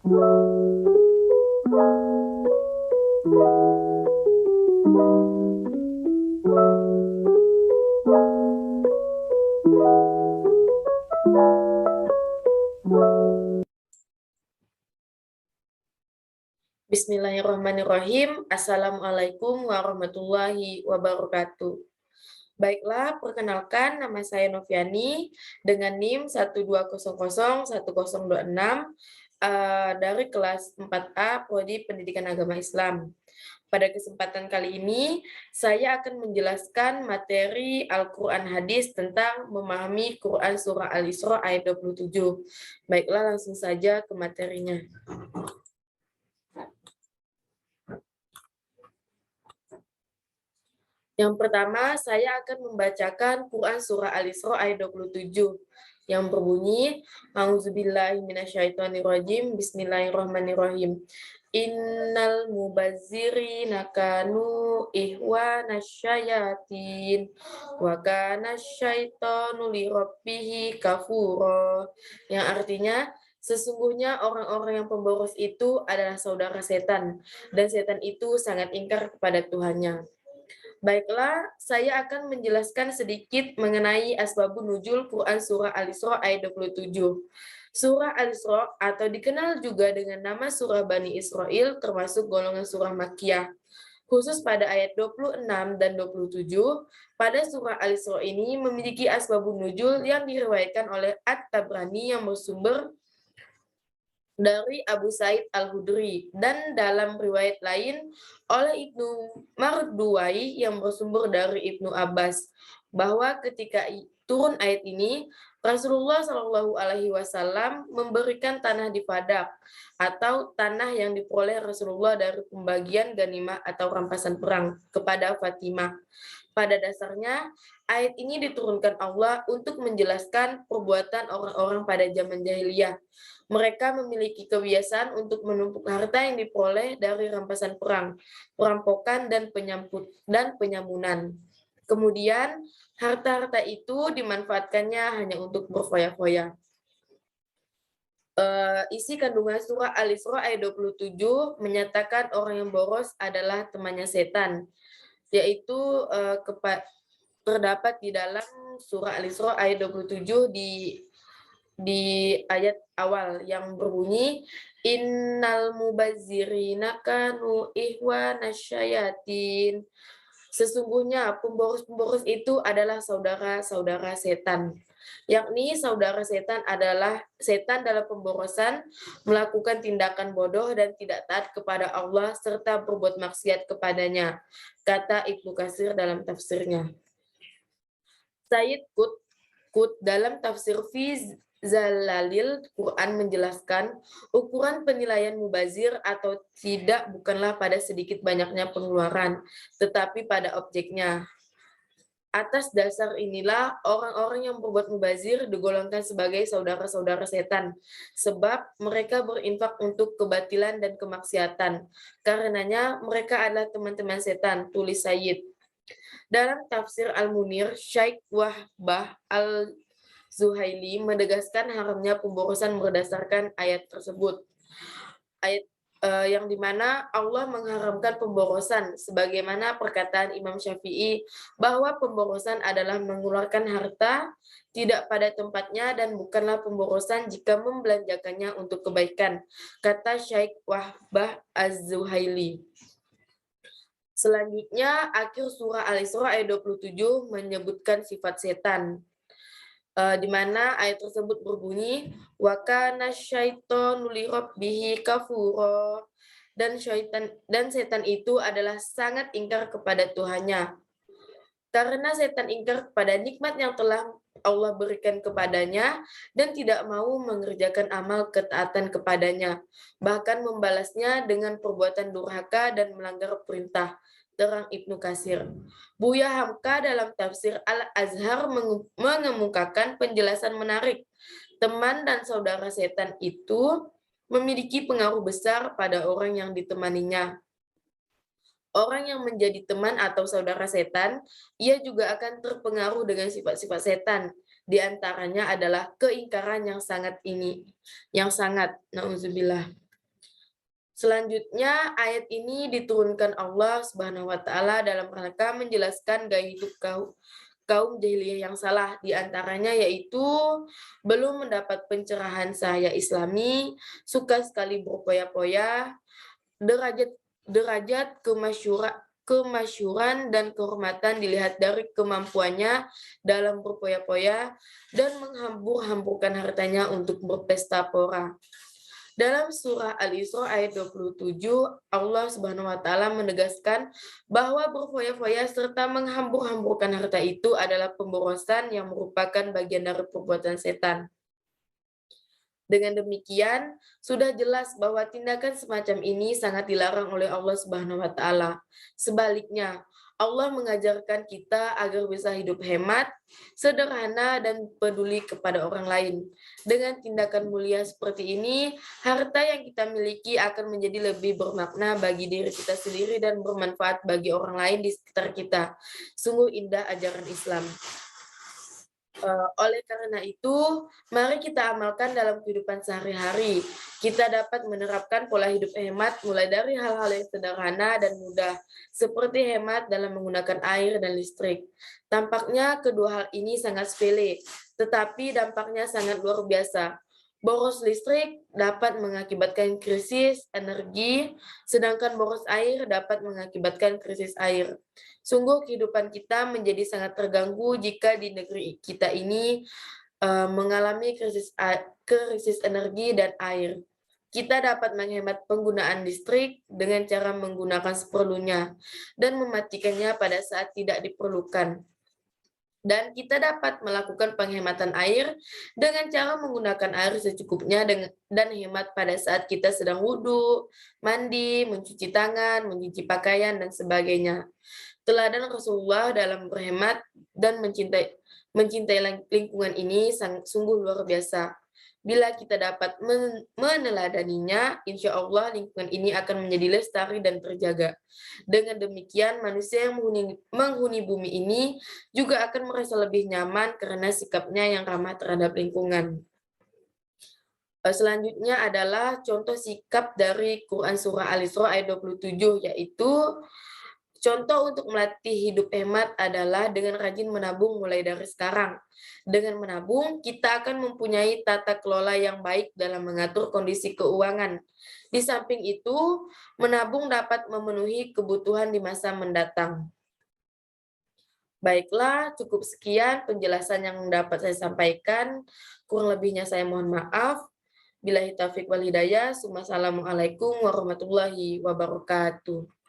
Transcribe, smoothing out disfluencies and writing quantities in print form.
Bismillahirrahmanirrahim. Assalamualaikum warahmatullahi wabarakatuh. Baiklah, perkenalkan nama saya Noviani dengan NIM 1200126 dari kelas 4A Prodi Pendidikan Agama Islam. Pada kesempatan kali ini, saya akan menjelaskan materi Al-Quran Hadis tentang memahami Quran Surah Al-Isra ayat 27. Baiklah, langsung saja ke materinya. Yang pertama, saya akan membacakan Quran Surah Al-Isra ayat 27 yang berbunyi, A'udzubillahi minasyaitonirrajim, Bismillahirrahmanirrahim. Innal mubazzirina kanu ihwanasyayatin wa kana syaitanu lirabbihi kafura. Yang artinya, sesungguhnya orang-orang yang pemboros itu adalah saudara setan, dan setan itu sangat ingkar kepada Tuhannya. Baiklah, saya akan menjelaskan sedikit mengenai asbabun nuzul Quran Surah Al-Isra ayat 27. Surah Al-Isra atau dikenal juga dengan nama Surah Bani Israel termasuk golongan surah Makkiyah. Khusus pada ayat 26 dan 27, pada surah Al-Isra ini memiliki asbabun nuzul yang diriwayatkan oleh At-Tabrani yang bersumber dari Abu Said Al-Hudri, dan dalam riwayat lain oleh Ibnu Marduwai yang bersumber dari Ibnu Abbas, bahwa ketika turun ayat ini, Rasulullah Shallallahu Alaihi Wasallam memberikan tanah di Fadak atau tanah yang diperoleh Rasulullah dari pembagian ganimah atau rampasan perang kepada Fatimah. Pada dasarnya, ayat ini diturunkan Allah untuk menjelaskan perbuatan orang-orang pada zaman jahiliyah. Mereka memiliki kebiasaan untuk menumpuk harta yang diperoleh dari rampasan perang, perampokan, dan penyamunan. Kemudian, harta-harta itu dimanfaatkannya hanya untuk berfoya-foya. Isi kandungan surah Al-Isra ayat 27 menyatakan orang yang boros adalah temannya setan, yaitu terdapat di dalam surah Al-Isra ayat 27 di ayat awal yang berbunyi innal mubazzirina kanu ihwanasyayatin. Sesungguhnya pemboros-pemboros itu adalah saudara-saudara setan. Yakni saudara setan adalah setan dalam pemborosan, melakukan tindakan bodoh dan tidak taat kepada Allah serta berbuat maksiat kepadanya, kata Ibnu Katsir dalam tafsirnya. Sayyid Qutb dalam tafsir Fi Zalalil Quran menjelaskan, ukuran penilaian mubazir atau tidak bukanlah pada sedikit banyaknya pengeluaran, tetapi pada objeknya. Atas dasar inilah orang-orang yang berbuat mubazir digolongkan sebagai saudara-saudara setan, sebab mereka berinfak untuk kebatilan dan kemaksiatan. Karenanya mereka adalah teman-teman setan, tulis Sayyid. Dalam tafsir Al-Munir, Syekh Wahbah Al-Zuhaili menegaskan haramnya pemborosan berdasarkan ayat tersebut. Ayat yang dimana Allah mengharamkan pemborosan, sebagaimana perkataan Imam Syafi'i bahwa pemborosan adalah mengeluarkan harta tidak pada tempatnya dan bukanlah pemborosan jika membelanjakannya untuk kebaikan, kata Syekh Wahbah Az-Zuhaili. Selanjutnya, akhir surah Al-Isra ayat 27 menyebutkan sifat setan, di mana ayat tersebut berbunyi, wa kana syaitanu lirabbihi kafura, dan setan itu adalah sangat ingkar kepada Tuhannya. Karena setan ingkar kepada nikmat yang telah Allah berikan kepadanya dan tidak mau mengerjakan amal ketaatan kepadanya, bahkan membalasnya dengan perbuatan durhaka dan melanggar perintah, terang Ibnu Katsir. Buya Hamka dalam tafsir Al-Azhar mengemukakan penjelasan menarik. Teman dan saudara setan itu memiliki pengaruh besar pada orang yang ditemaninya. Orang yang menjadi teman atau saudara setan, ia juga akan terpengaruh dengan sifat-sifat setan. Di antaranya adalah keingkaran yang sangat, nauzubillah. Selanjutnya, ayat ini diturunkan Allah Subhanahu wa taala dalam rangka menjelaskan gaya hidup kaum jahiliyah yang salah, di antaranya yaitu belum mendapat pencerahan cahaya Islami, suka sekali berpoya-poya, derajat derajat kemasyhuran dan kehormatan dilihat dari kemampuannya dalam berpoya-poya dan menghambur-hamburkan hartanya untuk berpesta pora. Dalam surah Al-Isra ayat 27, Allah Subhanahu wa taala menegaskan bahwa berfoya-foya serta menghambur-hamburkan harta itu adalah pemborosan yang merupakan bagian dari perbuatan setan. Dengan demikian, sudah jelas bahwa tindakan semacam ini sangat dilarang oleh Allah Subhanahu wa taala. Sebaliknya, Allah mengajarkan kita agar bisa hidup hemat, sederhana, dan peduli kepada orang lain. Dengan tindakan mulia seperti ini, harta yang kita miliki akan menjadi lebih bermakna bagi diri kita sendiri dan bermanfaat bagi orang lain di sekitar kita. Sungguh indah ajaran Islam. Oleh karena itu, mari kita amalkan dalam kehidupan sehari-hari. Kita dapat menerapkan pola hidup hemat mulai dari hal-hal yang sederhana dan mudah, seperti hemat dalam menggunakan air dan listrik. Tampaknya kedua hal ini sangat sepele, tetapi dampaknya sangat luar biasa. Boros listrik dapat mengakibatkan krisis energi, sedangkan boros air dapat mengakibatkan krisis air. Sungguh kehidupan kita menjadi sangat terganggu jika di negeri kita ini mengalami krisis energi dan air. Kita dapat menghemat penggunaan listrik dengan cara menggunakan seperlunya dan mematikannya pada saat tidak diperlukan. Dan kita dapat melakukan penghematan air dengan cara menggunakan air secukupnya dan hemat pada saat kita sedang wudhu, mandi, mencuci tangan, mencuci pakaian, dan sebagainya. Teladan Rasulullah dalam berhemat dan mencintai lingkungan ini sungguh luar biasa. Bila kita dapat meneladaninya, insya Allah lingkungan ini akan menjadi lestari dan terjaga. Dengan demikian, manusia yang menghuni bumi ini juga akan merasa lebih nyaman karena sikapnya yang ramah terhadap lingkungan. Selanjutnya adalah contoh sikap dari Quran Surah Al-Isra ayat 27, yaitu contoh untuk melatih hidup hemat adalah dengan rajin menabung mulai dari sekarang. Dengan menabung, kita akan mempunyai tata kelola yang baik dalam mengatur kondisi keuangan. Di samping itu, menabung dapat memenuhi kebutuhan di masa mendatang. Baiklah, cukup sekian penjelasan yang dapat saya sampaikan. Kurang lebihnya saya mohon maaf. Billahi taufiq wal hidayah. Wassalamualaikum warahmatullahi wabarakatuh.